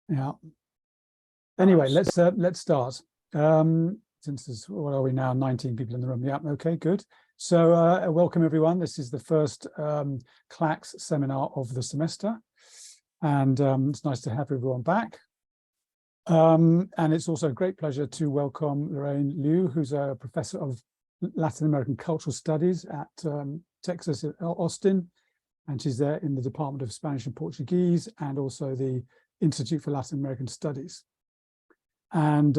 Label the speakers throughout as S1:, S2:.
S1: Yeah. Anyway, let's start. Since there's, what are we now, 19 people in the room? Yeah, okay, good. So welcome everyone. This is the first CLACS seminar of the semester, and it's nice to have everyone back. And it's also a great pleasure to welcome Lorraine Liu, who's a professor of Latin American Cultural Studies at Texas at Austin, and she's there in the Department of Spanish and Portuguese, and also the Institute for Latin American Studies. And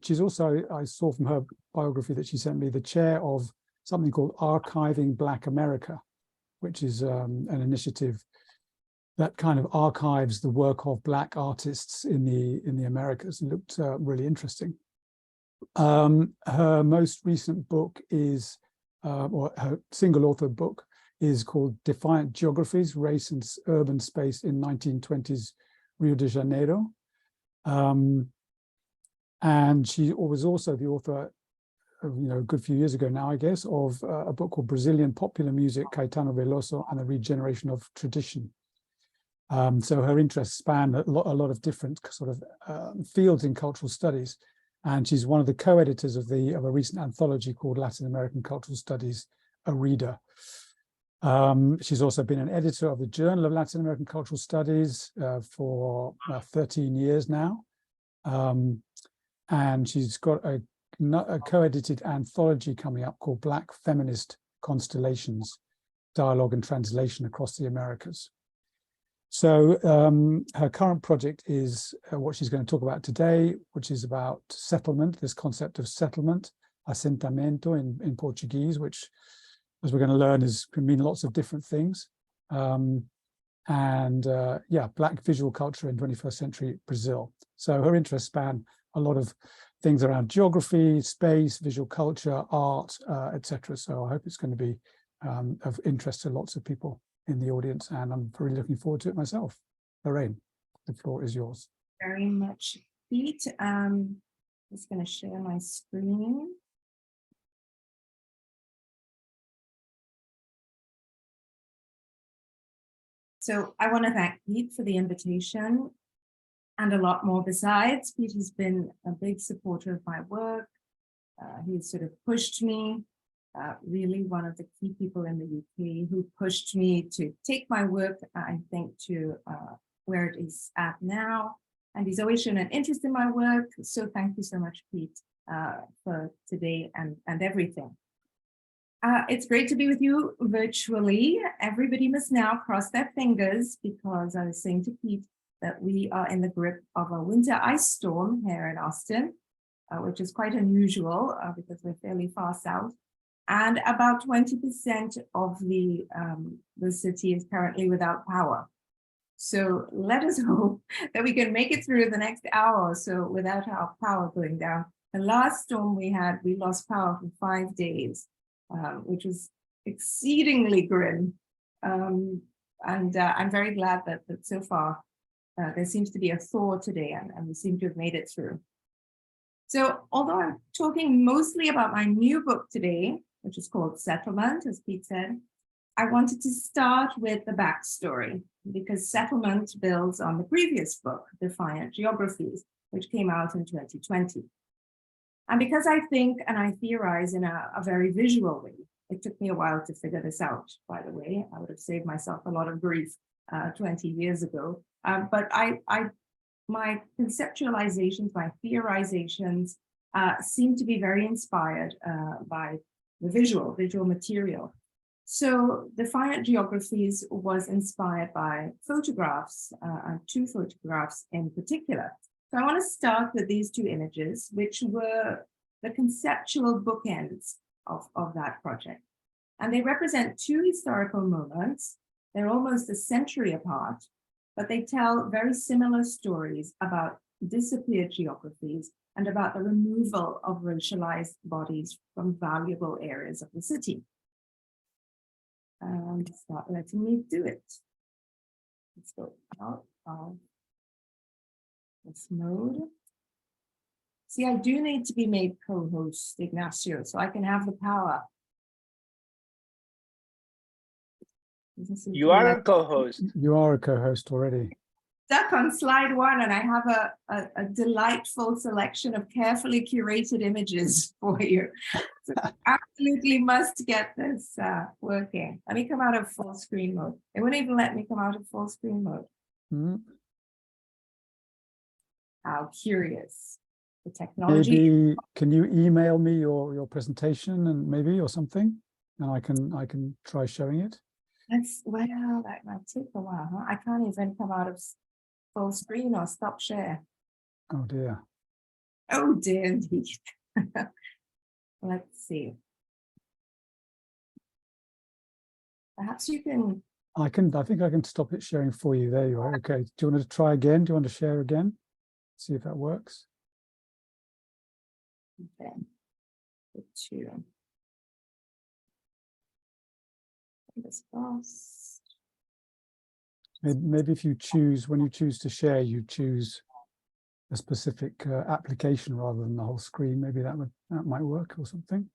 S1: she's also, I saw from her biography that she sent me, the chair of something called Archiving Black America, which is an initiative that kind of archives the work of Black artists in the Americas. It looked really interesting. Her most recent book is, or her single author book is called Defiant Geographies, Race and Urban Space in 1920s Rio de Janeiro. And she was also the author, a good few years ago now, I guess, of a book called Brazilian Popular Music, Caetano Veloso and the Regeneration of Tradition. So her interests span a lot of different sort of fields in cultural studies. And she's one of the co-editors of a recent anthology called Latin American Cultural Studies, A Reader. She's also been an editor of the Journal of Latin American Cultural Studies for 13 years now. And she's got a co-edited anthology coming up called Black Feminist Constellations, Dialogue and Translation Across the Americas. So her current project is what she's going to talk about today, which is about settlement, this concept of settlement, assentamento in Portuguese, which, as we're going to learn, can mean lots of different things. Yeah, Black visual culture in 21st century Brazil. So her interests span a lot of things around geography, space, visual culture, art, etc. So I hope it's going to be of interest to lots of people in the audience, and I'm really looking forward to it myself. Lorraine, the floor is yours.
S2: Very much, Pete. I'm just going to share my screen. So I want to thank Pete for the invitation and a lot more besides. Pete has been a big supporter of my work. He's sort of pushed me, really one of the key people in the UK who pushed me to take my work, I think, to where it is at now. And he's always shown an interest in my work. So thank you so much, Pete, for today and everything. It's great to be with you virtually. Everybody must now cross their fingers, because I was saying to Pete that we are in the grip of a winter ice storm here in Austin, which is quite unusual because we're fairly far south. And about 20% of the city is currently without power. So let us hope that we can make it through the next hour or so without our power going down. The last storm we had, we lost power for 5 days, which was exceedingly grim. And I'm very glad that so far there seems to be a thaw today, and we seem to have made it through. So although I'm talking mostly about my new book today, which is called Settlement, as Pete said, I wanted to start with the backstory, because Settlement builds on the previous book, Defiant Geographies, which came out in 2020. And because I think and I theorize in a very visual way, it took me a while to figure this out, by the way. I would have saved myself a lot of grief 20 years ago. But my conceptualizations, my theorizations seem to be very inspired by the visual material. So Defiant Geographies was inspired by photographs, and 2 photographs in particular. So I want to start with these 2 images, which were the conceptual bookends of that project. And they represent 2 historical moments. They're almost a century apart, but they tell very similar stories about disappeared geographies and about the removal of racialized bodies from valuable areas of the city. And start letting me do it. Let's go out of this mode. See, I do need to be made co-host, Ignacio, so I can have the power.
S3: You are a co-host.
S1: You are a co-host already.
S2: stuck on slide 1, and I have a delightful selection of carefully curated images for you. So absolutely must get this working. Let me come out of full screen mode. It wouldn't even let me come out of full screen mode.
S1: Mm.
S2: How curious. The technology.
S1: Maybe can you email me your presentation and maybe or something, and I can try showing it.
S2: Well, that might take a while, huh? I can't even come out of full screen or stop share.
S1: Oh dear.
S2: Oh dear, indeed. Let's see. Perhaps you can.
S1: I think I can stop it sharing for you. There you are. Okay. Do you want to try again? Do you want to share again? See if that works.
S2: Okay. To this boss.
S1: Maybe if you choose, when you choose to share, you choose a specific application rather than the whole screen. Maybe that might work or something.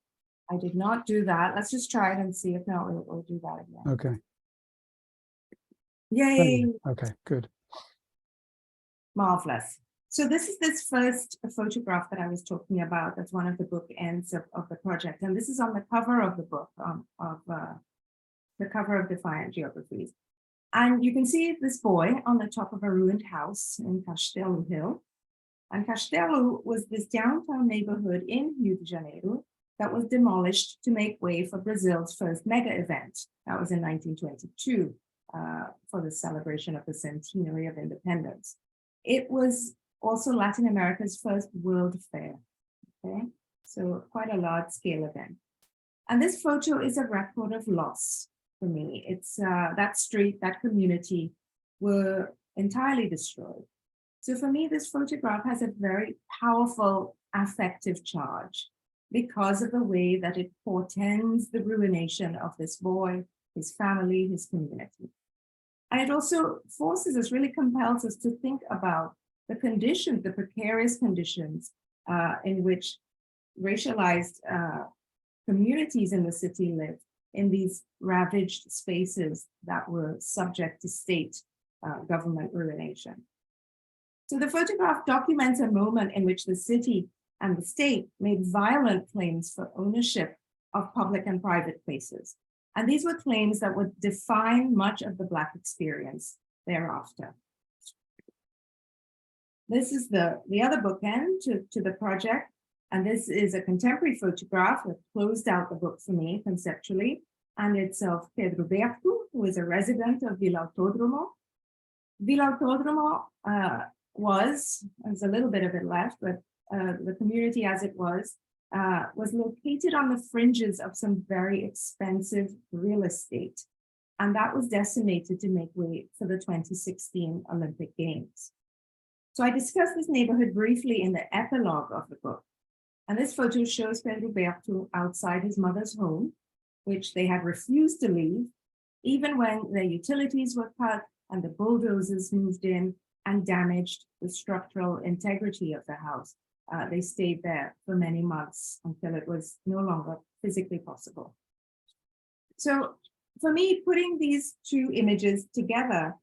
S2: I did not do that. Let's just try it and see if not, we'll do that again.
S1: Okay.
S2: Yay.
S1: Okay, good.
S2: Marvelous. So this is this first photograph that I was talking about. That's one of the bookends of the project. And this is on the cover of the book, the cover of Defiant Geographies. And you can see this boy on the top of a ruined house in Castelo Hill. And Castelo was this downtown neighborhood in Rio de Janeiro that was demolished to make way for Brazil's first mega event. That was in 1922 for the celebration of the centenary of independence. It was also Latin America's first World Fair. Okay, so quite a large scale event. And this photo is a record of loss for me. It's that street, that community were entirely destroyed. So for me, this photograph has a very powerful affective charge because of the way that it portends the ruination of this boy, his family, his community. And it also forces us, really compels us to think about the conditions, the precarious conditions in which racialized communities in the city live in these ravaged spaces that were subject to state government ruination. So the photograph documents a moment in which the city and the state made violent claims for ownership of public and private places. And these were claims that would define much of the Black experience thereafter. This is the other bookend to the project. And this is a contemporary photograph that closed out the book for me conceptually. And it's of Pedro Berto, who is a resident of Vila Autódromo. Vila Autódromo there's a little bit of it left, but the community as it was located on the fringes of some very expensive real estate. And that was decimated to make way for the 2016 Olympic Games. So I discussed this neighborhood briefly in the epilogue of the book. And this photo shows Pedro Berto outside his mother's home, which they had refused to leave, even when their utilities were cut and the bulldozers moved in and damaged the structural integrity of the house. They stayed there for many months until it was no longer physically possible. So for me, putting these two images together,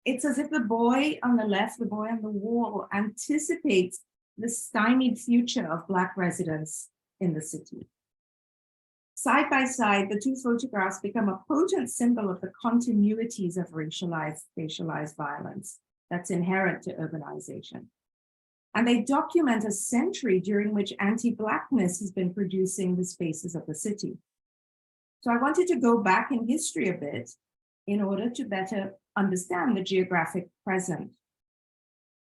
S2: it's as if the boy on the left, the boy on the wall, anticipates the stymied future of Black residents in the city. Side by side, the two photographs become a potent symbol of the continuities of racialized violence that's inherent to urbanization. And they document a century during which anti-Blackness has been producing the spaces of the city. So I wanted to go back in history a bit in order to better understand the geographic present.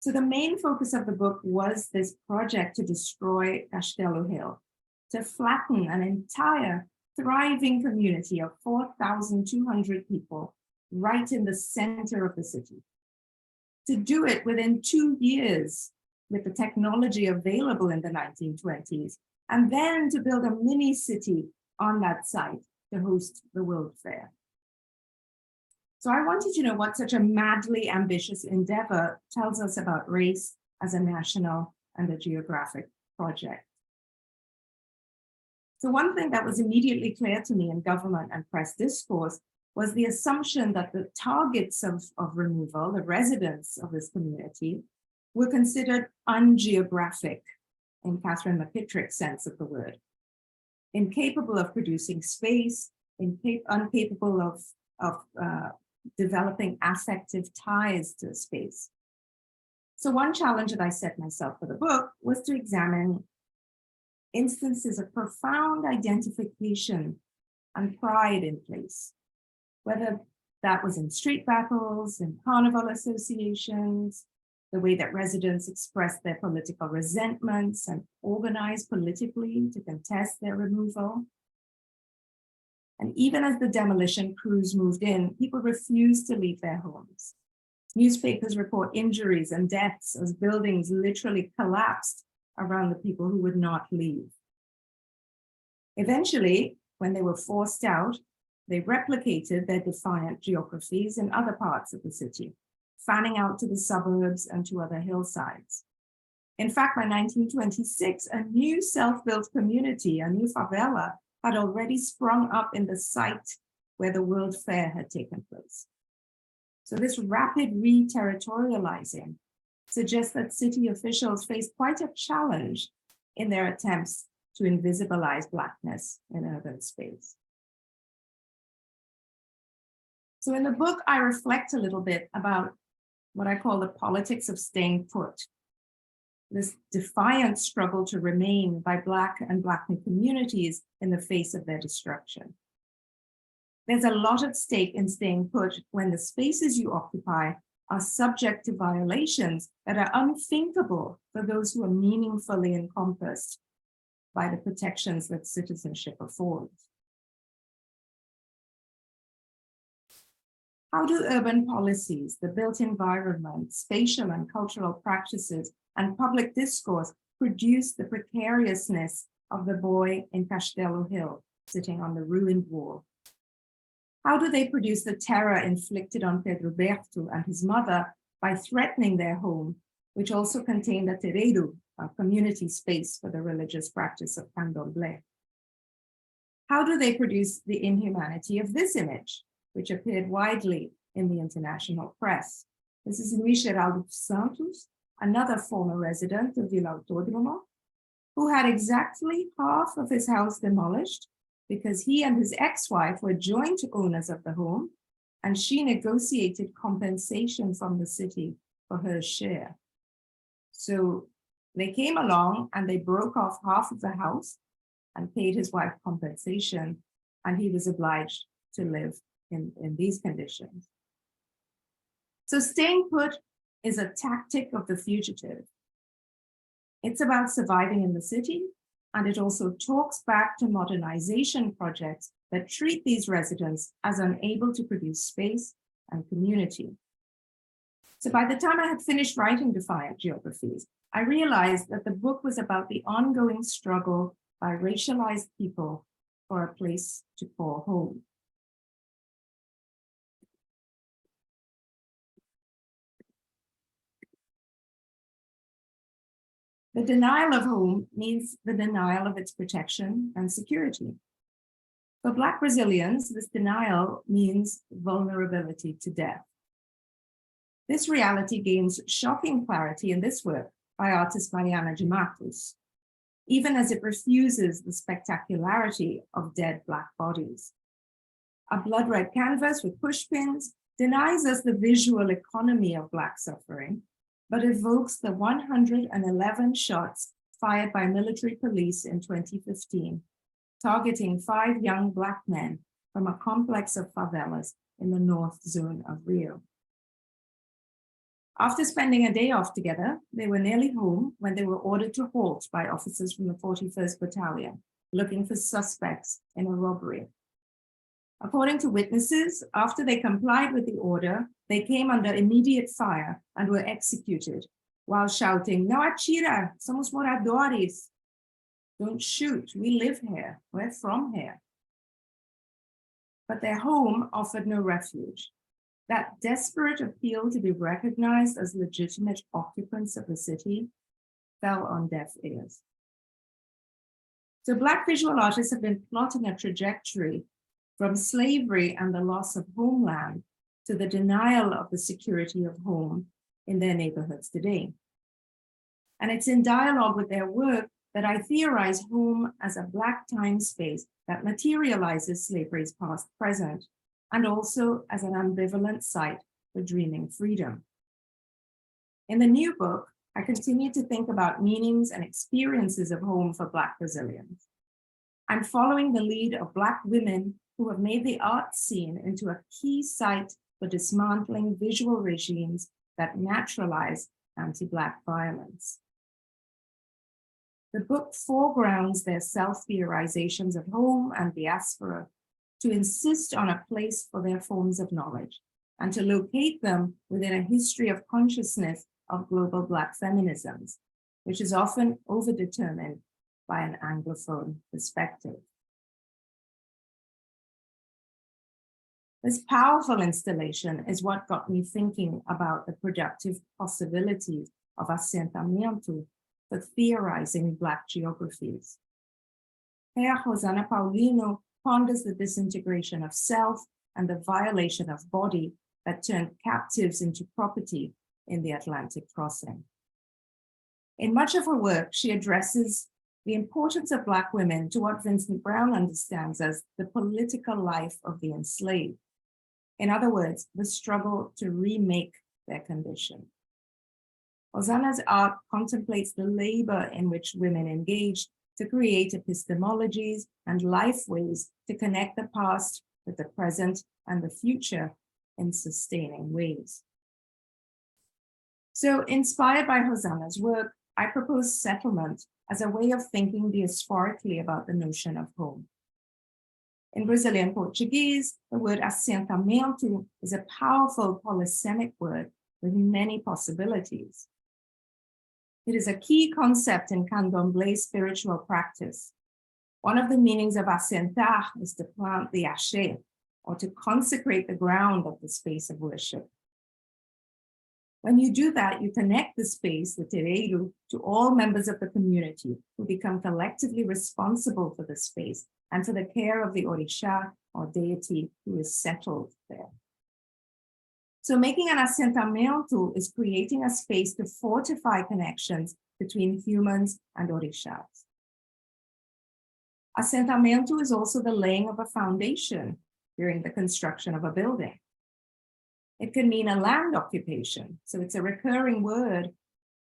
S2: So the main focus of the book was this project to destroy Castelo Hill, to flatten an entire thriving community of 4,200 people right in the center of the city. To do it within 2 years with the technology available in the 1920s, and then to build a mini city on that site to host the World Fair. So I wanted to know what such a madly ambitious endeavor tells us about race as a national and a geographic project. So one thing that was immediately clear to me in government and press discourse was the assumption that the targets of removal, the residents of this community, were considered ungeographic in Catherine McKittrick's sense of the word, incapable of producing space, incapable of developing affective ties to space. So one challenge that I set myself for the book was to examine instances of profound identification and pride in place, whether that was in street battles, in carnival associations, the way that residents expressed their political resentments and organized politically to contest their removal. And even as the demolition crews moved in, people refused to leave their homes. Newspapers report injuries and deaths as buildings literally collapsed around the people who would not leave. Eventually, when they were forced out, they replicated their defiant geographies in other parts of the city, fanning out to the suburbs and to other hillsides. In fact, by 1926, a new self-built community, a new favela, had already sprung up in the site where the World Fair had taken place. So this rapid re-territorializing suggests that city officials faced quite a challenge in their attempts to invisibilize Blackness in urban space. So in the book, I reflect a little bit about what I call the politics of staying put, this defiant struggle to remain by Black and Blackman communities in the face of their destruction. There's a lot at stake in staying put when the spaces you occupy are subject to violations that are unthinkable for those who are meaningfully encompassed by the protections that citizenship affords. How do urban policies, the built environment, spatial and cultural practices, and public discourse produce the precariousness of the boy in Castelo Hill, sitting on the ruined wall? How do they produce the terror inflicted on Pedro Berto and his mother by threatening their home, which also contained a terreiro, a community space for the religious practice of candomblé? How do they produce the inhumanity of this image, which appeared widely in the international press? This is Luis Geraldo Santos, another former resident of Vila Autódromo, who had exactly half of his house demolished because he and his ex-wife were joint owners of the home, and she negotiated compensation from the city for her share. So they came along and they broke off half of the house and paid his wife compensation, and he was obliged to live in these conditions. So staying put is a tactic of the fugitive. It's about surviving in the city, and it also talks back to modernization projects that treat these residents as unable to produce space and community. So by the time I had finished writing Defiant Geographies, I realized that the book was about the ongoing struggle by racialized people for a place to call home. The denial of home means the denial of its protection and security. For Black Brazilians, this denial means vulnerability to death. This reality gains shocking clarity in this work by artist Mariana de Matos, even as it refuses the spectacularity of dead Black bodies. A blood red canvas with pushpins denies us the visual economy of Black suffering, but evokes the 111 shots fired by military police in 2015, targeting 5 young Black men from a complex of favelas in the north zone of Rio. After spending a day off together, they were nearly home when they were ordered to halt by officers from the 41st Battalion, looking for suspects in a robbery. According to witnesses, after they complied with the order, they came under immediate fire and were executed while shouting, "Não atira, somos moradores." Don't shoot, we live here, we're from here. But their home offered no refuge. That desperate appeal to be recognized as legitimate occupants of the city fell on deaf ears. So Black visual artists have been plotting a trajectory from slavery and the loss of homeland to the denial of the security of home in their neighborhoods today. And it's in dialogue with their work that I theorize home as a Black time space that materializes slavery's past, present, and also as an ambivalent site for dreaming freedom. In the new book, I continue to think about meanings and experiences of home for Black Brazilians. I'm following the lead of Black women who have made the art scene into a key site for dismantling visual regimes that naturalize anti-Black violence. The book foregrounds their self-theorizations of home and diaspora to insist on a place for their forms of knowledge and to locate them within a history of consciousness of global Black feminisms, which is often overdetermined by an Anglophone perspective. This powerful installation is what got me thinking about the productive possibilities of assentamento for theorizing Black geographies. Here, Rosana Paulino ponders the disintegration of self and the violation of body that turned captives into property in the Atlantic crossing. In much of her work, she addresses the importance of Black women to what Vincent Brown understands as the political life of the enslaved. In other words, the struggle to remake their condition. Rosana's art contemplates the labor in which women engaged to create epistemologies and lifeways to connect the past with the present and the future in sustaining ways. So, inspired by Rosana's work, I propose settlement as a way of thinking diasporically about the notion of home. In Brazilian Portuguese, the word assentamento is a powerful polysemic word with many possibilities. It is a key concept in Candomblé spiritual practice. One of the meanings of assentar is to plant the axé, or to consecrate the ground of the space of worship. When you do that, you connect the space, the terreiro, to all members of the community who become collectively responsible for the space and for the care of the orixá or deity who is settled there. So making an assentamento is creating a space to fortify connections between humans and orixás. Assentamento is also the laying of a foundation during the construction of a building. It can mean a land occupation, so it's a recurring word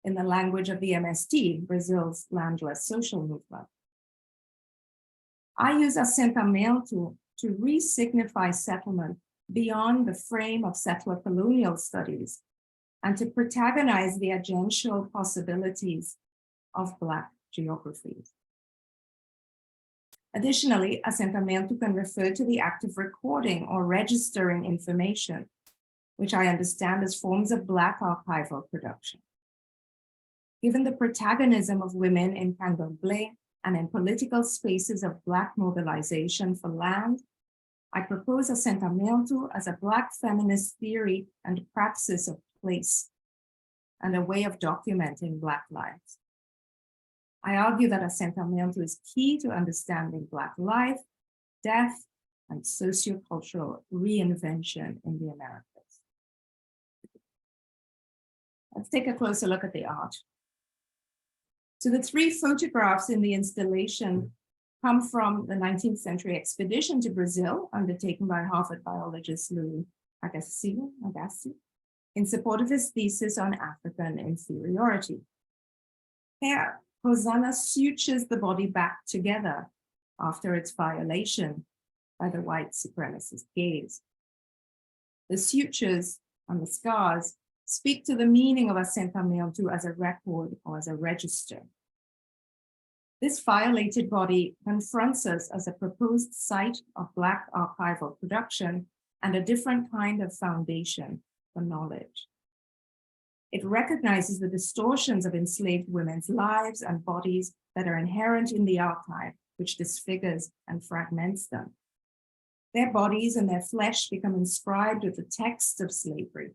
S2: in the language of the MST, Brazil's landless social movement. I use assentamento to re-signify settlement beyond the frame of settler colonial studies and to protagonize the agential possibilities of Black geographies. Additionally, assentamento can refer to the act of recording or registering information, which I understand as forms of Black archival production. Given the protagonism of women in Candomblé and in political spaces of Black mobilization for land, I propose assentamento as a Black feminist theory and praxis of place and a way of documenting Black lives. I argue that assentamento is key to understanding Black life, death, and sociocultural reinvention in the Americas. Let's take a closer look at the art. So the three photographs in the installation come from the 19th century expedition to Brazil undertaken by Harvard biologist Louis Agassiz in support of his thesis on African inferiority. Here, Rosana sutures the body back together after its violation by the white supremacist gaze. The sutures and the scars speak to the meaning of assentamento as a record or as a register. This violated body confronts us as a proposed site of Black archival production and a different kind of foundation for knowledge. It recognizes the distortions of enslaved women's lives and bodies that are inherent in the archive, which disfigures and fragments them. Their bodies and their flesh become inscribed with the text of slavery,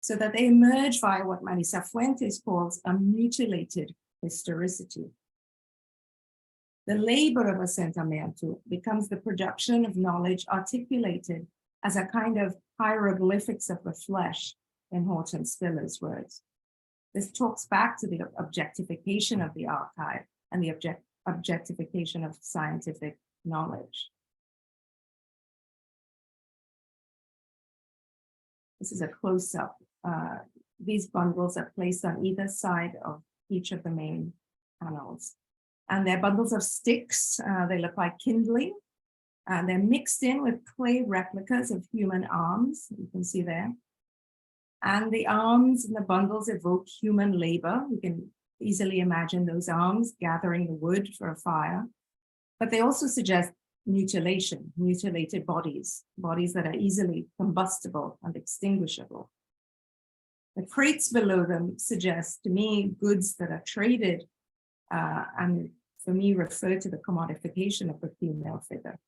S2: so that they emerge via what Marisa Fuentes calls a mutilated historicity. The labor of assentamento becomes the production of knowledge articulated as a kind of hieroglyphics of the flesh, in Horton Spiller's words. This talks back to the objectification of the archive and the objectification of scientific knowledge. This is a close-up. These bundles are placed on either side of each of the main panels. And they're bundles of sticks. They look like kindling. They're mixed in with clay replicas of human arms, you can see there. And the arms in the bundles evoke human labor. You can easily imagine those arms gathering the wood for a fire. But they also suggest mutilation, mutilated bodies, bodies that are easily combustible and extinguishable. The crates below them suggest to me goods that are traded and for me refer to the commodification of the female figure.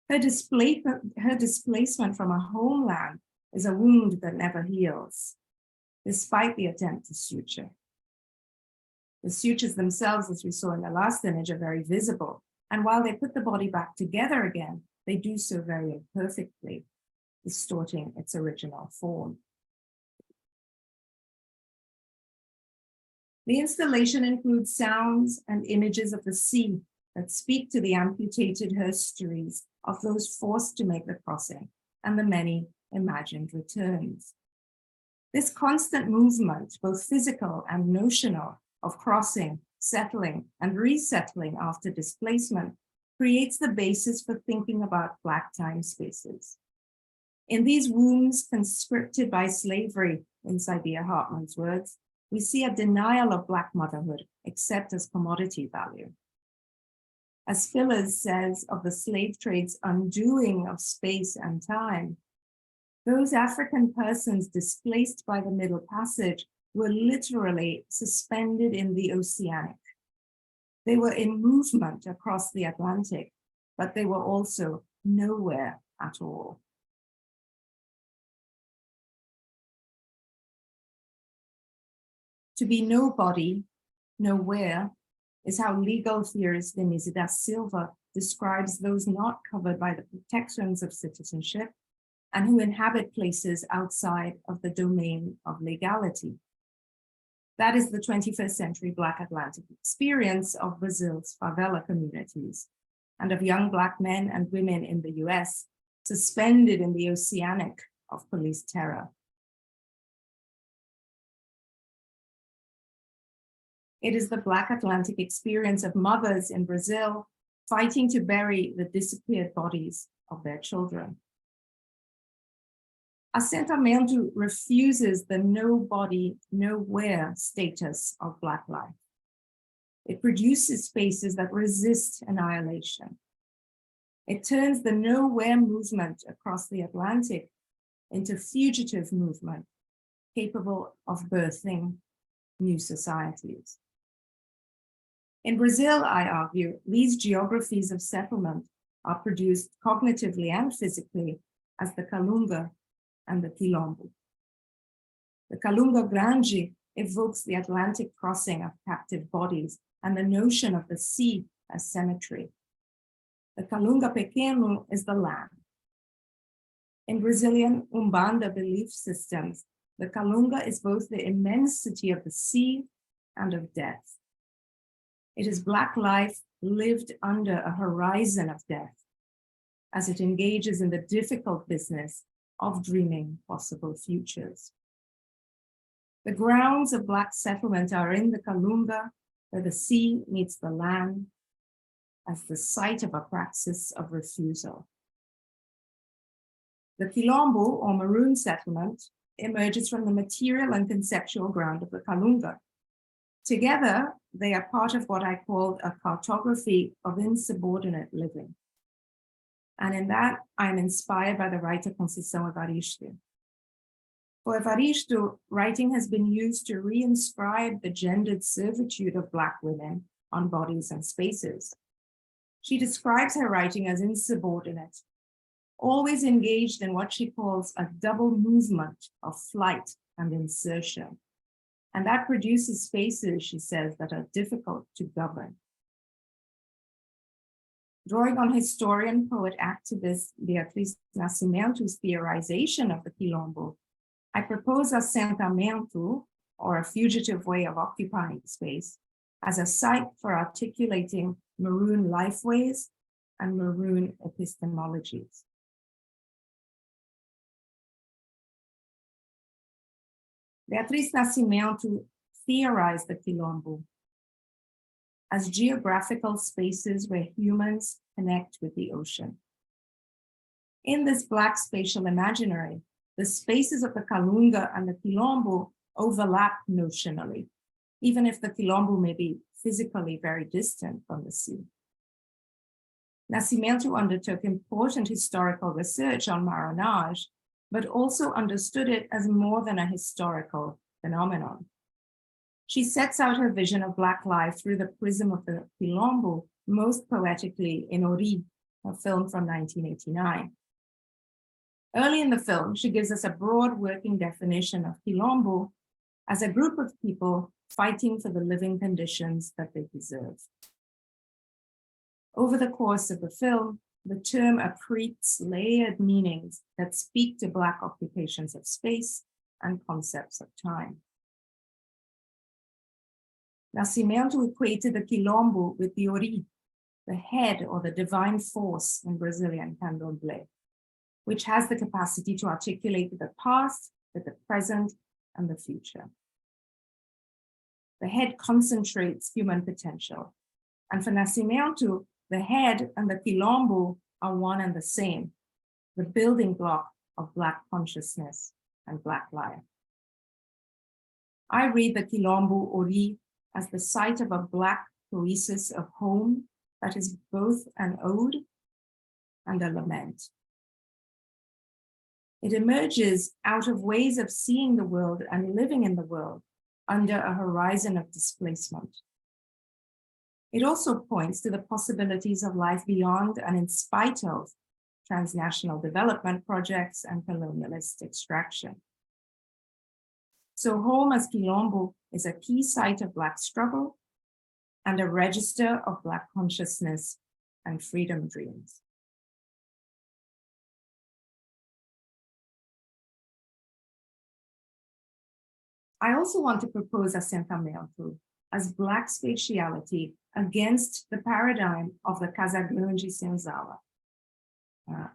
S2: Her displacement from a homeland is a wound that never heals, despite the attempt to suture. The sutures themselves, as we saw in the last image, are very visible. And while they put the body back together again, they do so very imperfectly, distorting its original form. The installation includes sounds and images of the sea that speak to the amputated histories of those forced to make the crossing and the many imagined returns. This constant movement, both physical and notional, of crossing, settling, and resettling after displacement creates the basis for thinking about Black time spaces. In these wombs conscripted by slavery, in Saidiya Hartman's words, we see a denial of Black motherhood, except as commodity value. As Spillers says of the slave trade's undoing of space and time, those African persons displaced by the Middle Passage were literally suspended in the oceanic. They were in movement across the Atlantic, but they were also nowhere at all. To be nobody, nowhere, is how legal theorist Denise da Silva describes those not covered by the protections of citizenship and who inhabit places outside of the domain of legality. That is the 21st century Black Atlantic experience of Brazil's favela communities and of young Black men and women in the US suspended in the oceanic of police terror. It is the Black Atlantic experience of mothers in Brazil fighting to bury the disappeared bodies of their children. Assentamento refuses the nobody, nowhere status of Black life. It produces spaces that resist annihilation. It turns the nowhere movement across the Atlantic into fugitive movement, capable of birthing new societies. In Brazil, I argue, these geographies of settlement are produced cognitively and physically as the Calunga and the Quilombo. The Calunga Grande evokes the Atlantic crossing of captive bodies and the notion of the sea as cemetery. The Calunga Pequeno is the land. In Brazilian Umbanda belief systems, the Calunga is both the immensity of the sea and of death. It is Black life lived under a horizon of death as it engages in the difficult business of dreaming possible futures. The grounds of Black settlement are in the Calunga, where the sea meets the land as the site of a praxis of refusal. The Quilombo, or maroon settlement, emerges from the material and conceptual ground of the Calunga. Together, they are part of what I called a cartography of insubordinate living. And in that, I'm inspired by the writer Conceição Evaristo. For Evaristo, writing has been used to reinscribe the gendered servitude of Black women on bodies and spaces. She describes her writing as insubordinate, always engaged in what she calls a double movement of flight and insertion. And that produces spaces, she says, that are difficult to govern. Drawing on historian, poet, activist Beatriz Nascimento's theorization of the Quilombo, I propose assentamento, or a fugitive way of occupying space, as a site for articulating maroon lifeways and maroon epistemologies. Beatriz Nascimento theorized the Quilombo as geographical spaces where humans connect with the ocean. In this Black spatial imaginary, the spaces of the Kalunga and the Quilombo overlap notionally, even if the Quilombo may be physically very distant from the sea. Nascimento undertook important historical research on marronage, but also understood it as more than a historical phenomenon. She sets out her vision of Black life through the prism of the Quilombo, most poetically in Ori, a film from 1989. Early in the film, she gives us a broad working definition of Quilombo as a group of people fighting for the living conditions that they deserve. Over the course of the film, the term accretes layered meanings that speak to Black occupations of space and concepts of time. Nascimento equated the Quilombo with the Ori, the head or the divine force in Brazilian candomblé, which has the capacity to articulate the past, the present, and the future. The head concentrates human potential. And for Nascimento, the head and the Quilombo are one and the same, the building block of Black consciousness and Black life. I read the Quilombo Ori as the site of a Black poesis of home that is both an ode and a lament. It emerges out of ways of seeing the world and living in the world under a horizon of displacement. It also points to the possibilities of life beyond and in spite of transnational development projects and colonialist extraction. So home as Quilombo is a key site of Black struggle and a register of Black consciousness and freedom dreams. I also want to propose assentamento as Black spatiality against the paradigm of the Casa Grande Senzala.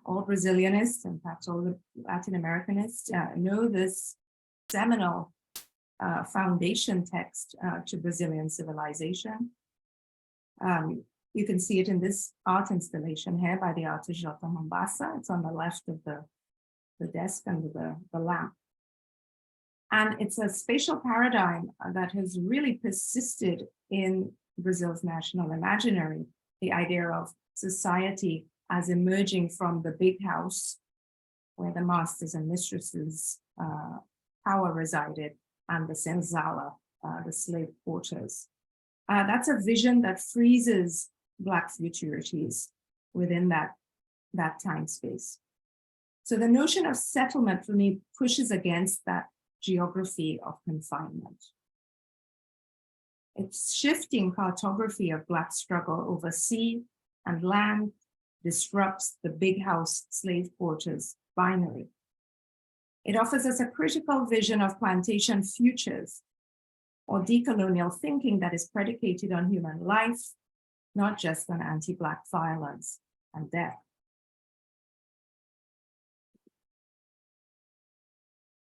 S2: All Brazilianists, and perhaps all the Latin Americanists, know this seminal foundation text to Brazilian civilization. You can see it in this art installation here by the artist Jota Mombasa. It's on the left of the desk under the lamp. And it's a spatial paradigm that has really persisted in Brazil's national imaginary, the idea of society as emerging from the big house where the masters and mistresses' power resided, and the senzala, the slave quarters. That's a vision that freezes Black futurities within that time space. So the notion of settlement for me pushes against that geography of confinement. Its shifting cartography of Black struggle over sea and land disrupts the big house slave quarters binary. It offers us a critical vision of plantation futures or decolonial thinking that is predicated on human life, not just on anti-Black violence and death.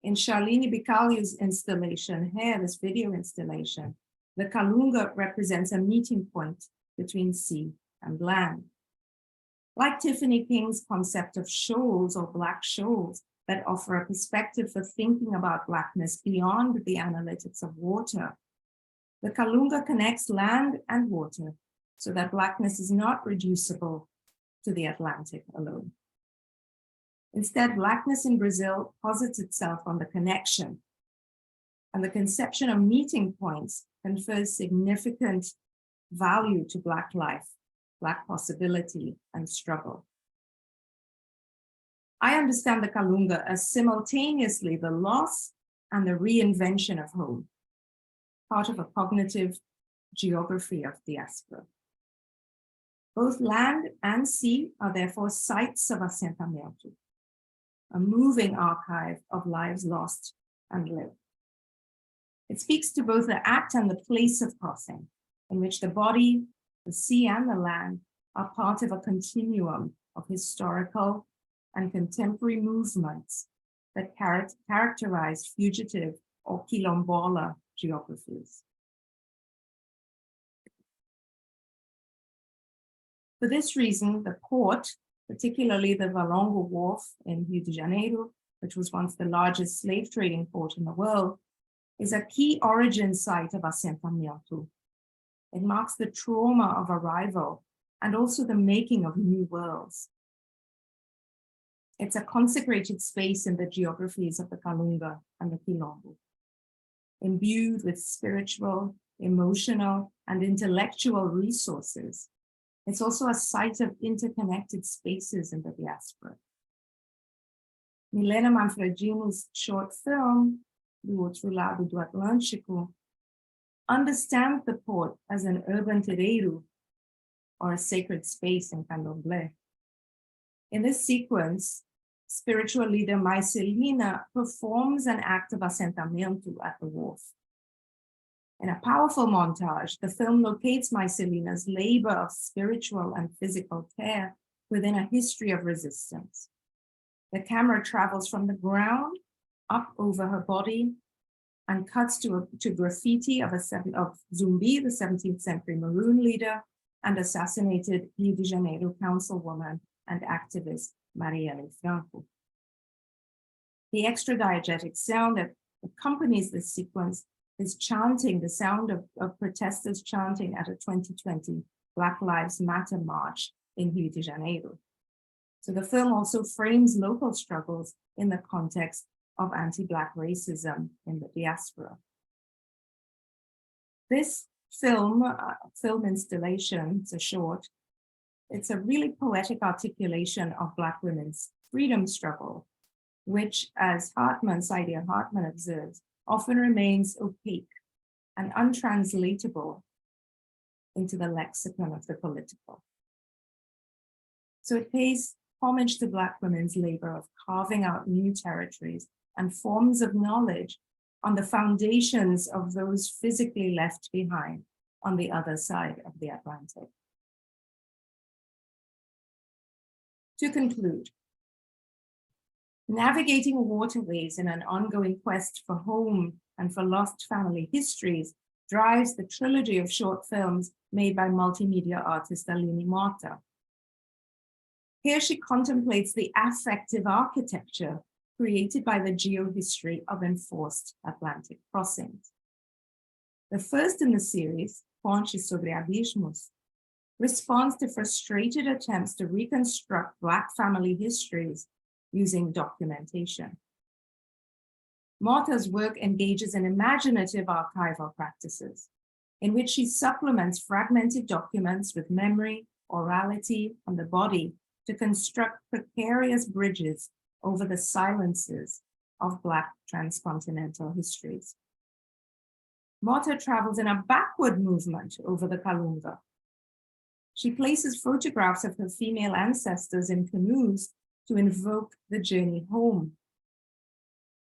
S2: In Charlene Bicalho's installation here, this video installation, the Kalunga represents a meeting point between sea and land. Like Tiffany King's concept of shoals or Black shoals that offer a perspective for thinking about Blackness beyond the analytics of water, the Kalunga connects land and water so that Blackness is not reducible to the Atlantic alone. Instead, Blackness in Brazil posits itself on the connection, and the conception of meeting points confers significant value to Black life, Black possibility, and struggle. I understand the Kalunga as simultaneously the loss and the reinvention of home, part of a cognitive geography of diaspora. Both land and sea are therefore sites of assentamento, a moving archive of lives lost and lived. It speaks to both the act and the place of crossing, in which the body, the sea, and the land are part of a continuum of historical and contemporary movements that characterize fugitive or quilombola geographies. For this reason, the port, particularly the Valongo Wharf in Rio de Janeiro, which was once the largest slave trading port in the world, is a key origin site of assentamento. It marks the trauma of arrival and also the making of new worlds. It's a consecrated space in the geographies of the Kalunga and the Quilombo, imbued with spiritual, emotional, and intellectual resources. It's also a site of interconnected spaces in the diaspora. Milena Manfredini's short film, Do Outro Lado do Atlântico, understands the port as an urban terreiro, or a sacred space in Candomblé. In this sequence, spiritual leader Marcelina performs an act of assentamento at the wharf. In a powerful montage, the film locates Marcelina's labor of spiritual and physical care within a history of resistance. The camera travels from the ground up over her body and cuts to graffiti of Zumbi, the 17th century Maroon leader, and assassinated Rio de Janeiro councilwoman and activist Marielle Franco. The extradiegetic sound that accompanies this sequence is chanting, the sound of protesters chanting at a 2020 Black Lives Matter march in Rio de Janeiro. So the film also frames local struggles in the context of anti-Black racism in the diaspora. This film installation, it's a short, it's a really poetic articulation of Black women's freedom struggle, which, as Saidiya Hartman observes, often remains opaque and untranslatable into the lexicon of the political. So it pays homage to Black women's labor of carving out new territories and forms of knowledge on the foundations of those physically left behind on the other side of the Atlantic. To conclude, navigating waterways in an ongoing quest for home and for lost family histories drives the trilogy of short films made by multimedia artist Aline Mota. Here she contemplates the affective architecture created by the geohistory of enforced Atlantic crossings. The first in the series, Pontes sobre Abismos, responds to frustrated attempts to reconstruct Black family histories using documentation. Mota's work engages in imaginative archival practices, in which she supplements fragmented documents with memory, orality, and the body to construct precarious bridges over the silences of Black transcontinental histories. Mota travels in a backward movement over the Kalunga. She places photographs of her female ancestors in canoes to invoke the journey home.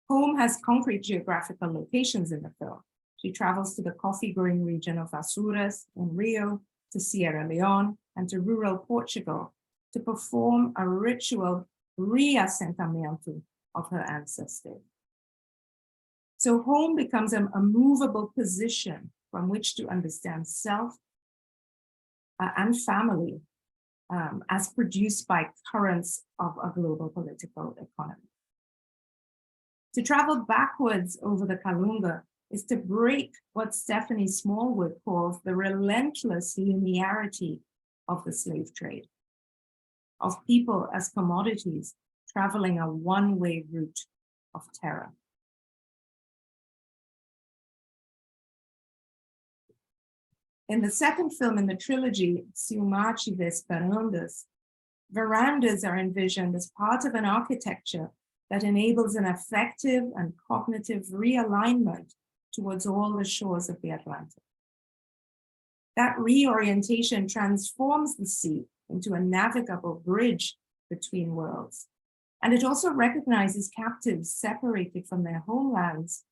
S2: Home has concrete geographical locations in the film. She travels to the coffee-growing region of Açores in Rio, to Sierra Leone, and to rural Portugal to perform a ritual reassentamento of her ancestors. So home becomes a movable position from which to understand self and family as produced by currents of a global political economy. To travel backwards over the Kalunga is to break what Stephanie Smallwood calls the relentless linearity of the slave trade, of people as commodities traveling a one-way route of terror. In the second film in the trilogy, Ciumachi Vesperandas, verandas are envisioned as part of an architecture that enables an effective and cognitive realignment towards all the shores of the Atlantic. That reorientation transforms the sea into a navigable bridge between worlds. And it also recognizes captives separated from their homelands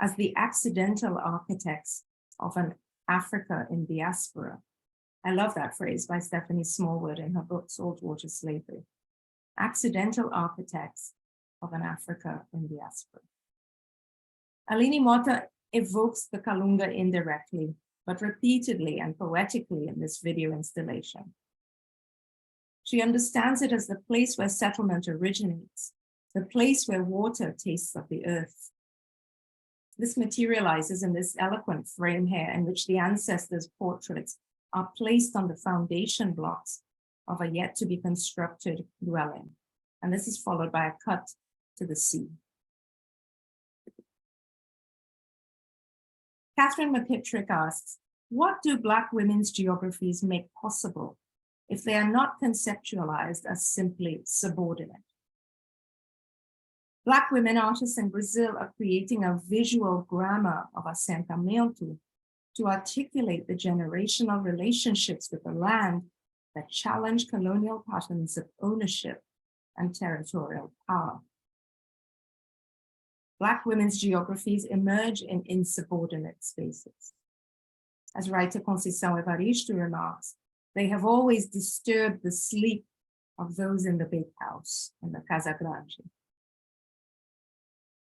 S2: as the accidental architects of an Africa in diaspora. I love that phrase by Stephanie Smallwood in her book, Saltwater Slavery. Accidental architects of an Africa in diaspora. Aline Mota evokes the Kalunga indirectly, but repeatedly and poetically in this video installation. She understands it as the place where settlement originates, the place where water tastes of the earth. This materializes in this eloquent frame here in which the ancestors' portraits are placed on the foundation blocks of a yet to be constructed dwelling. And this is followed by a cut to the sea. Catherine McKittrick asks, what do Black women's geographies make possible if they are not conceptualized as simply subordinate? Black women artists in Brazil are creating a visual grammar of assentamento to articulate the generational relationships with the land that challenge colonial patterns of ownership and territorial power. Black women's geographies emerge in insubordinate spaces. As writer Conceição Evaristo remarks, they have always disturbed the sleep of those in the big house, in the Casa Grande.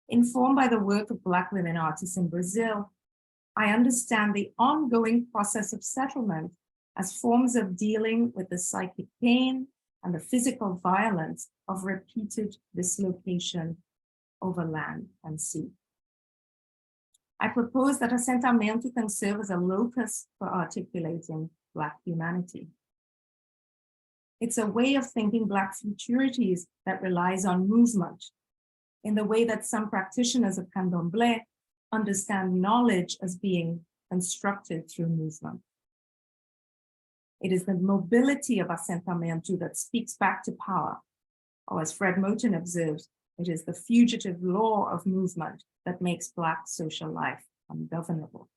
S2: Informed by the work of Black women artists in Brazil, I understand the ongoing process of settlement as forms of dealing with the psychic pain and the physical violence of repeated dislocation over land and sea. I propose that assentamento can serve as a locus for articulating Black humanity. It's a way of thinking Black futurities that relies on movement, in the way that some practitioners of candomblé understand knowledge as being constructed through movement. It is the mobility of assentamento that speaks back to power, or as Fred Moten observes, it is the fugitive law of movement that makes Black social life ungovernable.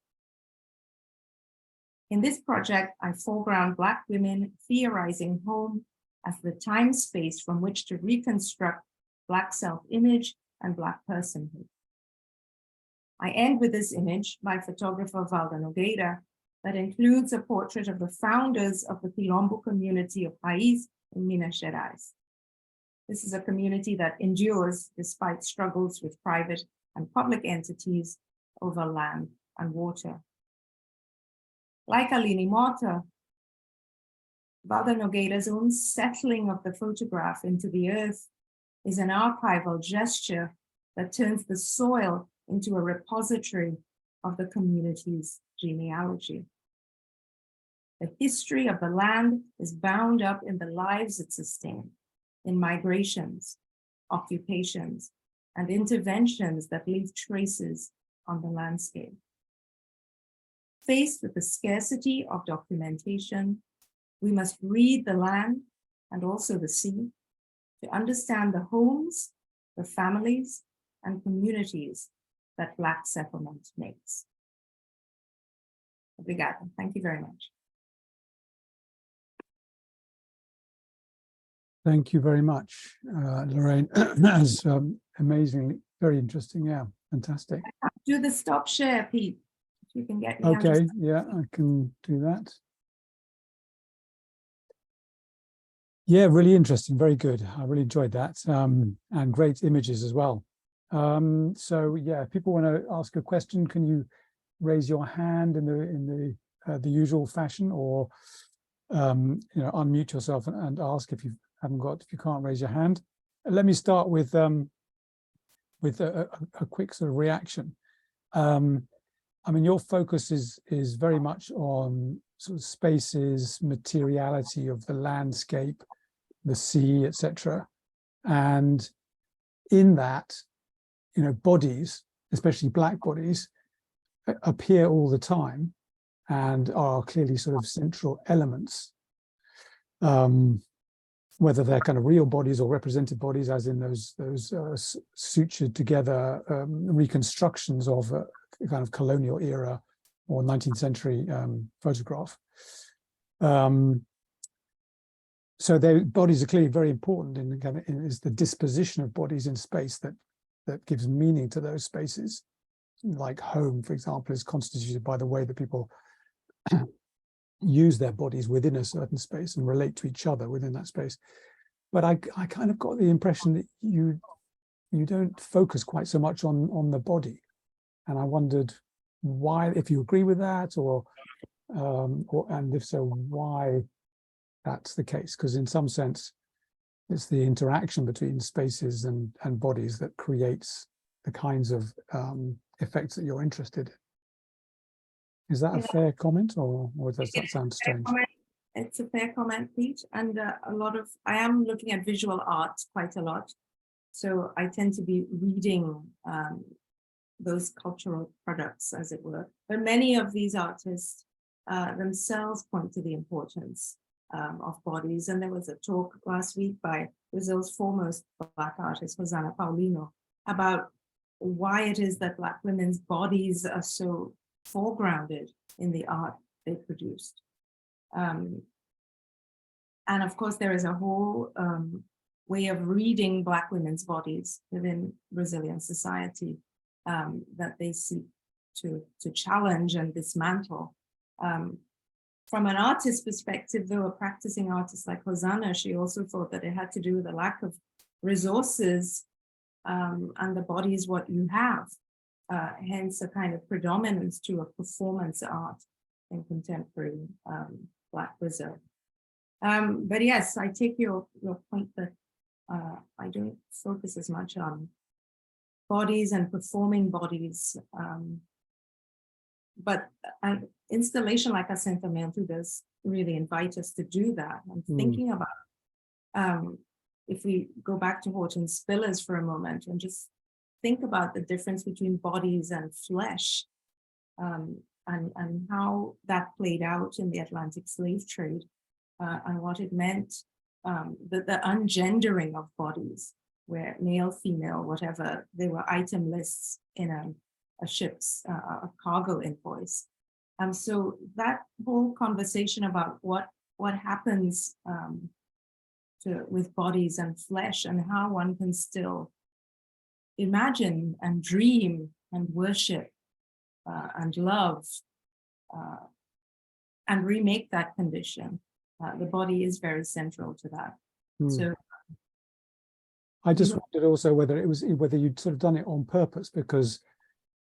S2: In this project, I foreground Black women theorizing home as the time space from which to reconstruct Black self-image and Black personhood. I end with this image by photographer Valda Nogueira that includes a portrait of the founders of the Quilombo community of Raiz in Minas Gerais. This is a community that endures despite struggles with private and public entities over land and water. Like Aline Mota, Valda Nogueira's own settling of the photograph into the earth is an archival gesture that turns the soil into a repository of the community's genealogy. The history of the land is bound up in the lives it sustained, in migrations, occupations, and interventions that leave traces on the landscape. Faced with the scarcity of documentation, we must read the land and also the sea to understand the homes, the families, and communities that Black settlement makes. Obrigada. Thank you very much.
S1: Thank you very much, Lorraine. That's amazingly, very interesting. Yeah, fantastic.
S2: Do the stop share, Pete. If you can get me out.
S1: Okay, yeah, I can do that. Yeah, really interesting, very good. I really enjoyed that, and great images as well. So yeah, if people want to ask a question, can you raise your hand in the usual fashion, or unmute yourself and ask if you can't raise your hand. Let me start with a quick sort of reaction. I mean, your focus is very much on sort of spaces, materiality of the landscape, the sea, etc. And in that, bodies, especially Black bodies, appear all the time and are clearly sort of central elements. Whether they're kind of real bodies or represented bodies, as in those sutured together reconstructions of a kind of colonial era or 19th century photograph. So their bodies are clearly very important in is the disposition of bodies in space that gives meaning to those spaces. Like home, for example, is constituted by the way that people use their bodies within a certain space and relate to each other within that space. But I kind of got the impression that you don't focus quite so much on the body, and I wondered why, if you agree with that, or and if so, why that's the case. Because in some sense, it's the interaction between spaces and bodies that creates the kinds of effects that you're interested in. Is that a fair comment, or does that sound strange?
S2: It's a fair comment, Pete. And I am looking at visual art quite a lot. So I tend to be reading those cultural products, as it were. But many of these artists themselves point to the importance of bodies. And there was a talk last week by Brazil's foremost Black artist, Rosana Paulino, about why it is that Black women's bodies are so foregrounded in the art they produced. And of course, there is a whole way of reading Black women's bodies within Brazilian society that they seek to challenge and dismantle. From an artist's perspective, though, a practicing artist like Rosana, she also thought that it had to do with a lack of resources, and the body is what you have. Hence a kind of predominance to a performance art in contemporary Black Brazil. But yes, I take your point that I don't focus as much on bodies and performing bodies. But an installation like Assentamento does really invite us to do that. I'm thinking about, if we go back to Horton Spillers for a moment and just think about the difference between bodies and flesh, and how that played out in the Atlantic slave trade, and what it meant, the ungendering of bodies, where male, female, whatever, they were item lists in a ship's a cargo invoice. So that whole conversation about what happens with bodies and flesh, and how one can still imagine and dream and worship and love and remake that condition. The body is very central to that. So
S1: I just wondered also whether you'd sort of done it on purpose, because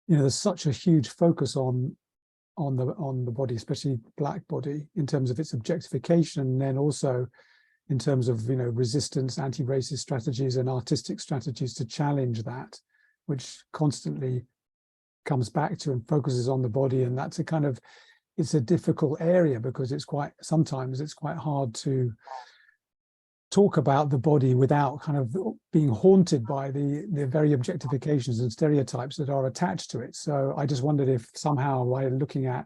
S1: there's such a huge focus on the body, especially Black body, in terms of its objectification, and then also in terms of resistance, anti-racist strategies and artistic strategies to challenge that, which constantly comes back to and focuses on the body. And that's it's a difficult area, because sometimes it's quite hard to talk about the body without kind of being haunted by the very objectifications and stereotypes that are attached to it. So I just wondered if somehow, by looking at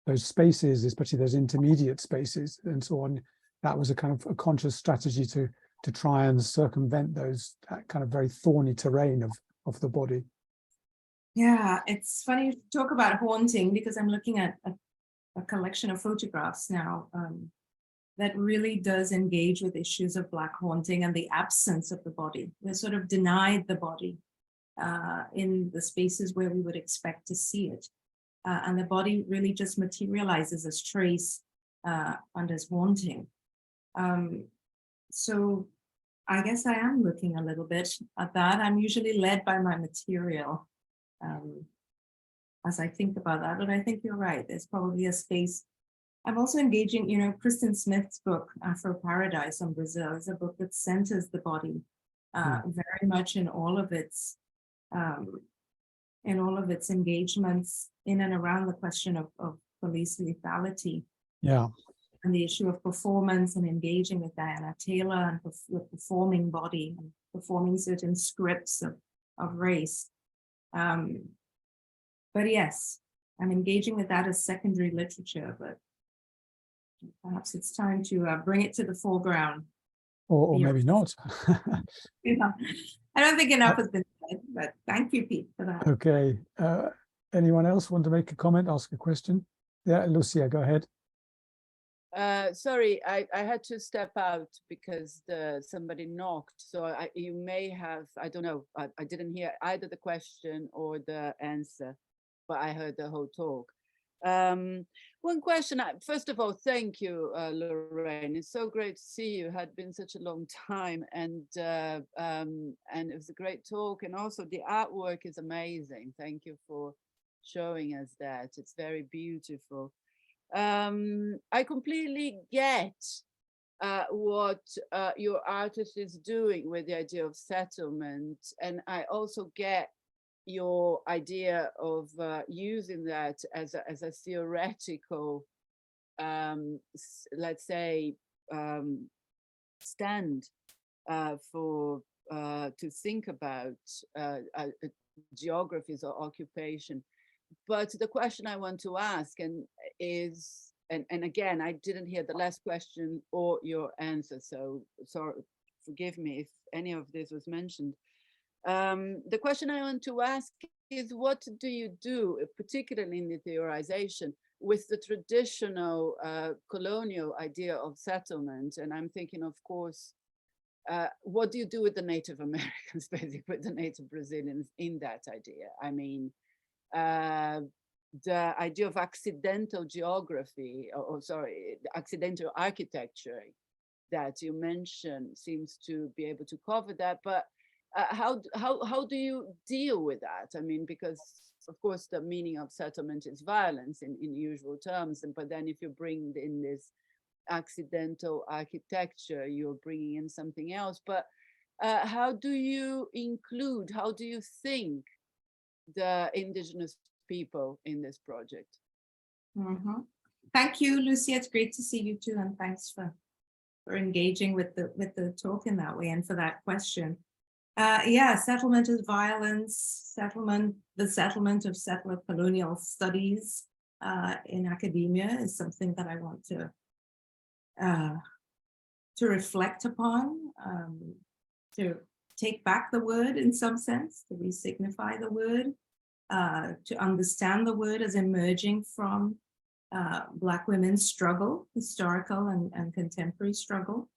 S1: those spaces, especially those intermediate spaces and so on, that was a kind of a conscious strategy to try and circumvent that kind of very thorny terrain of the body.
S2: Yeah, it's funny you talk about haunting, because I'm looking at a collection of photographs now that really does engage with issues of Black haunting and the absence of the body. We're sort of denied the body in the spaces where we would expect to see it. And the body really just materializes as trace and as haunting. So I guess I am looking a little bit at that. I'm usually led by my material as I think about that, but I think you're right. There's probably a space. I'm also engaging, Kristen Smith's book, Afro Paradise on Brazil, is a book that centers the body very much in all of its engagements in and around the question of police lethality.
S1: Yeah.
S2: And the issue of performance and engaging with Diana Taylor and the performing body and performing certain scripts of race. But yes, I'm engaging with that as secondary literature, but perhaps it's time to bring it to the foreground.
S1: Or maybe not.
S2: I don't think enough has been said, but thank you, Pete, for that.
S1: Okay. Anyone else want to make a comment, ask a question? Yeah, Lucia, go ahead.
S3: Sorry, I had to step out because somebody knocked. So you may have, I don't know, I didn't hear either the question or the answer, but I heard the whole talk. One question, first of all, thank you, Lorraine. It's so great to see you. It had been such a long time, and it was a great talk. And also the artwork is amazing. Thank you for showing us that. It's very beautiful. I completely get what your artist is doing with the idea of settlement, and I also get your idea of using that as a theoretical, let's say, stand for to think about geographies or occupation. But the question I want to ask is, and again, I didn't hear the last question or your answer, so forgive me if any of this was mentioned. The question I want to ask is, what do you do, particularly in the theorization, with the traditional colonial idea of settlement? And I'm thinking, of course, what do you do with the Native Americans, basically, with the Native Brazilians in that idea? I mean, the idea of accidental geography, or sorry, accidental architecture that you mentioned seems to be able to cover that. But how do you deal with that? I mean, because of course the meaning of settlement is violence in usual terms, but then if you bring in this accidental architecture, you're bringing in something else. But how do you include, how do you think the indigenous people in this project?
S2: Mm-hmm. Thank you, Lucia. It's great to see you too, and thanks for engaging with the talk in that way and for that question. Yeah, settlement is violence. The settlement of settler colonial studies in academia is something that I want to reflect upon, to take back the word in some sense, to re-signify the word, to understand the word as emerging from Black women's struggle, historical and contemporary struggle.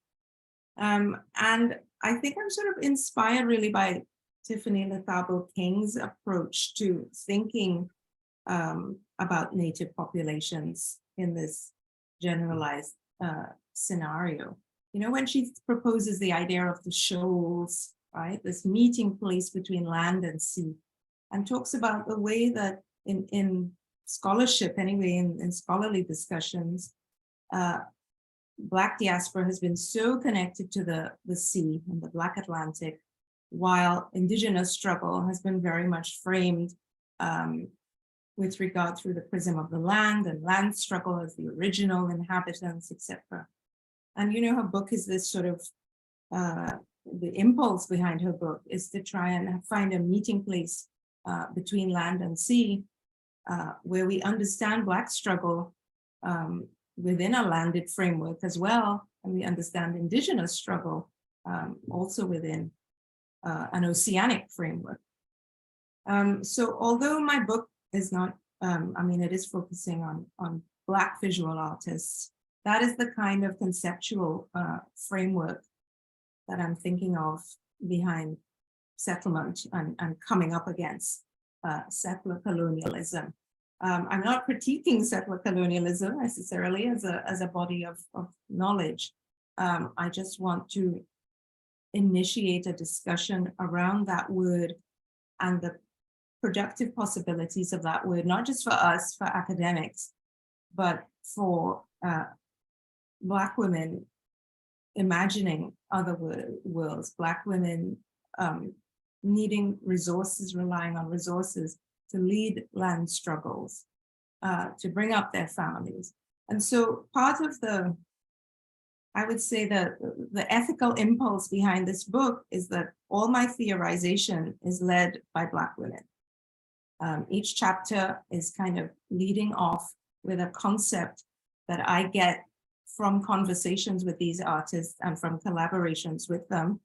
S2: And I think I'm sort of inspired really by Tiffany Letabo King's approach to thinking about Native populations in this generalized scenario. You know, when she proposes the idea of the shoals, right, this meeting place between land and sea, and talks about the way that in scholarship, anyway, in scholarly discussions, Black diaspora has been so connected to the sea and the Black Atlantic, while indigenous struggle has been very much framed with regard through the prism of the land and land struggle as the original inhabitants, etc. And you know, her book is this sort of, the impulse behind her book is to try and find a meeting place between land and sea, where we understand Black struggle within a landed framework as well, and we understand indigenous struggle also within an oceanic framework. So although my book is not, I mean, it is focusing on Black visual artists, that is the kind of conceptual framework that I'm thinking of behind settlement and coming up against settler colonialism. I'm not critiquing settler colonialism necessarily as a body of knowledge. I just want to initiate a discussion around that word and the productive possibilities of that word, not just for us, for academics, but for Black women imagining other worlds, Black women needing resources, relying on resources to lead land struggles, to bring up their families. And so part of I would say that the ethical impulse behind this book is that all my theorization is led by Black women. Each chapter is kind of leading off with a concept that I get from conversations with these artists and from collaborations with them.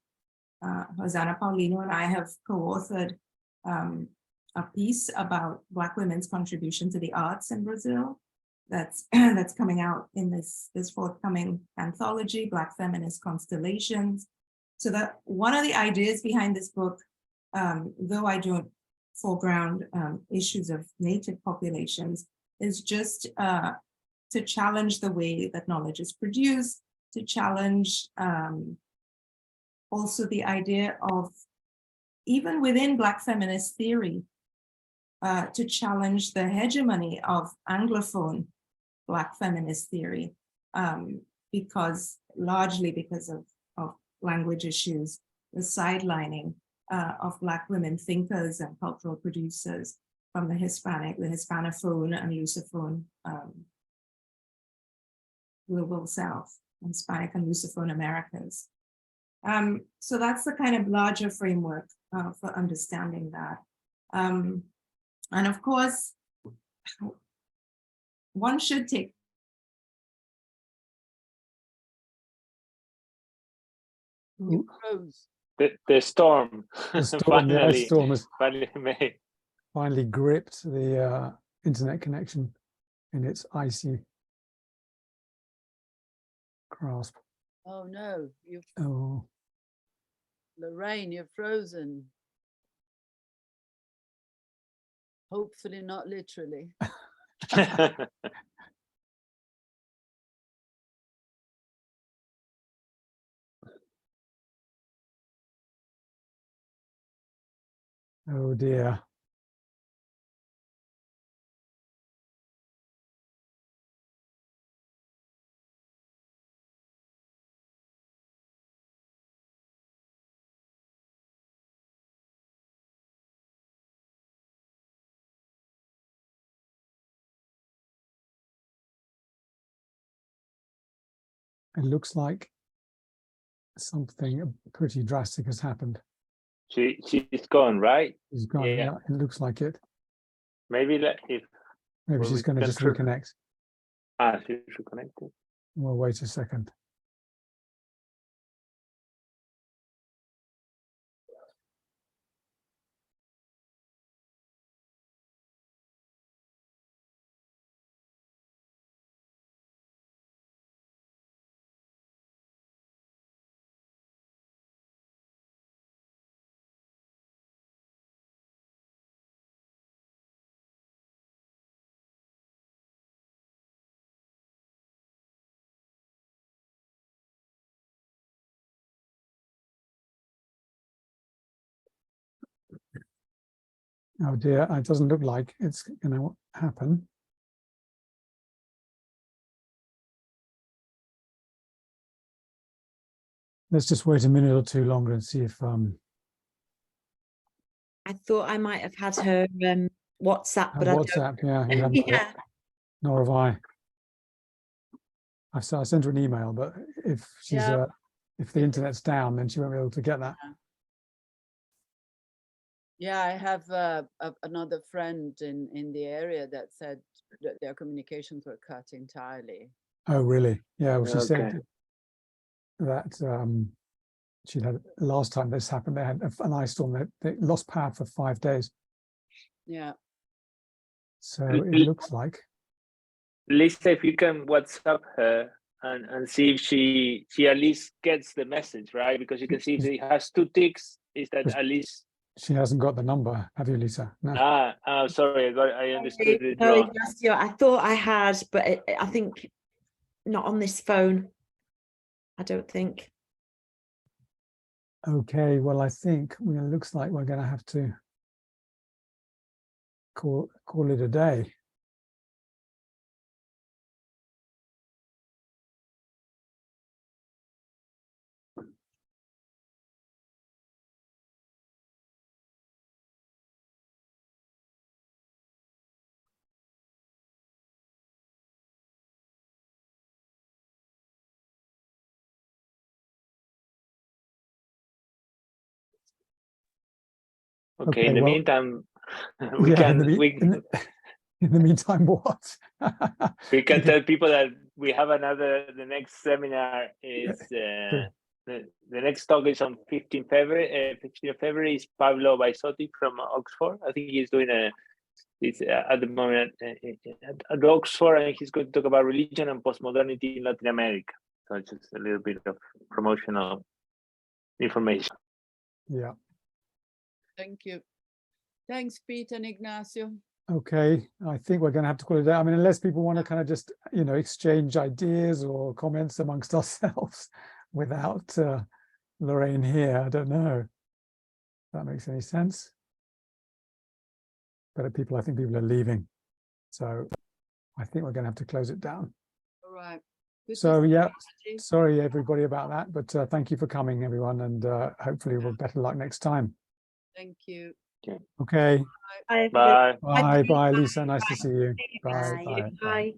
S2: Hosanna Paulino and I have co-authored a piece about Black women's contribution to the arts in Brazil. That's that's coming out in this forthcoming anthology, Black Feminist Constellations. So that one of the ideas behind this book, though I don't foreground issues of Native populations, is just to challenge the way that knowledge is produced, to challenge also the idea of, even within Black feminist theory, to challenge the hegemony of Anglophone Black feminist theory, largely because of language issues, the sidelining of Black women thinkers and cultural producers from the Hispanophone and Lusophone global South, Hispanic and Lusophone Americas. So that's the kind of larger framework for understanding that. And of course, one should take
S3: You froze.
S4: The storm.
S1: The storm, the ice storm has
S4: finally
S1: finally gripped the internet connection in its icy grasp.
S3: Oh no, you've
S1: Oh,
S3: Lorraine, you're frozen. Hopefully not literally.
S1: oh dear. It looks like something pretty drastic has happened.
S4: She's gone, right?
S1: She's gone.
S4: Yeah.
S1: Yeah, it looks like it.
S4: Maybe
S1: Maybe
S4: Well,
S1: she's
S4: we
S1: going to
S4: can
S1: just
S4: try-
S1: reconnect.
S4: she's reconnected.
S1: We'll wait a second. Oh dear, it doesn't look like it's going to happen. Let's just wait a minute or two longer and see if
S5: I thought I might have had her WhatsApp, but I
S1: WhatsApp. Yeah, you
S5: don't.
S1: haven't got it.
S5: Yeah.
S1: Nor have I. I sent her an email, but if she's
S3: Yeah.
S1: if the internet's down, then she won't be able to get that.
S3: Yeah, I have another friend in the area that said that their communications were cut entirely.
S1: Oh, really? Yeah. Well, she
S4: Okay.
S1: said that she'd had last time this happened. They had an ice storm. They lost power for 5 days.
S3: Yeah.
S1: So it looks like.
S4: Lisa, if you can WhatsApp her and see if she at least gets the message, right? Because you can see if it has 2 ticks, is that at least
S1: She hasn't got the number, have you, Lisa? No.
S4: sorry, I understood it
S5: No,
S4: wrong.
S5: Ignacio, I thought I had, but I think not on this phone. I don't think.
S1: Okay, well, I think it looks like we're going to have to call it a day.
S4: Okay, in the
S1: well,
S4: meantime,
S1: in the meantime, what?
S4: we can tell people that we have the next seminar is the next talk is on 15 February. 15 February is Pablo Baisotti from Oxford. I think he's doing he's at the moment at Oxford, and he's going to talk about religion and postmodernity in Latin America. So it's just a little bit of promotional information.
S1: Yeah.
S3: Thank you. Thanks, Pete and Ignacio.
S1: Okay, I think we're going to have to call it out. I mean, unless people want to kind of just, exchange ideas or comments amongst ourselves without Lorraine here. I don't know if that makes any sense. But I think people are leaving. So I think we're going to have to close it down.
S3: All right. Good to
S1: So
S3: see
S1: yeah,
S3: everybody.
S1: sorry everybody about that, but thank you for coming, everyone, and hopefully we'll better luck next time.
S3: Thank you.
S1: Okay,
S5: Bye.
S4: Bye.
S1: bye, bye, Lisa. Nice to see you.
S5: Bye.
S1: Bye, bye.
S5: Bye.